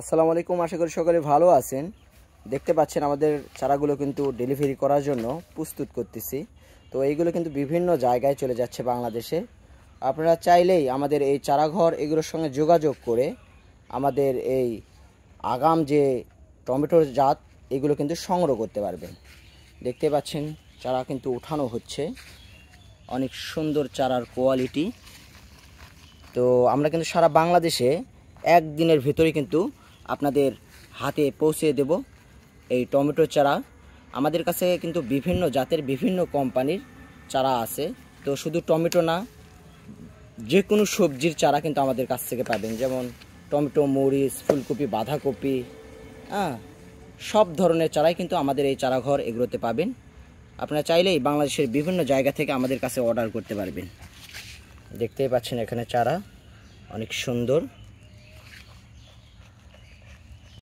আসসালামু আলাইকুম। আশা করি সকলে ভালো আছেন। দেখতে পাচ্ছেন আমাদের চারাগুলো কিন্তু ডেলিভারি করার জন্য প্রস্তুত করতেছি। তো এইগুলো কিন্তু বিভিন্ন জায়গায় চলে যাচ্ছে বাংলাদেশে। আপনারা চাইলেই আমাদের এই চারাঘর এগুলোর সঙ্গে যোগাযোগ করে আমাদের এই আগাম যে টমেটোর জাত এগুলো কিন্তু সংগ্রহ করতে পারবেন। দেখতে পাচ্ছেন চারা কিন্তু উঠানো হচ্ছে, অনেক সুন্দর চারার কোয়ালিটি। তো আমরা কিন্তু সারা বাংলাদেশে একদিনের ভেতরে কিন্তু আপনাদের হাতে পৌঁছে দেব এই টমেটো চারা। আমাদের কাছে কিন্তু বিভিন্ন জাতের বিভিন্ন কোম্পানির চারা আছে। তো শুধু টমেটো না, যে কোনো সবজির চারা কিন্তু আমাদের কাছ থেকে পাবেন, যেমন টমেটো, মরিচ, ফুলকপি, বাঁধাকপি, হ্যাঁ, সব ধরনের চারাই কিন্তু আমাদের এই চারাঘর এগুলোতে পাবেন। আপনারা চাইলেই বাংলাদেশের বিভিন্ন জায়গা থেকে আমাদের কাছে অর্ডার করতে পারবেন। দেখতেই পাচ্ছেন এখানে চারা অনেক সুন্দর।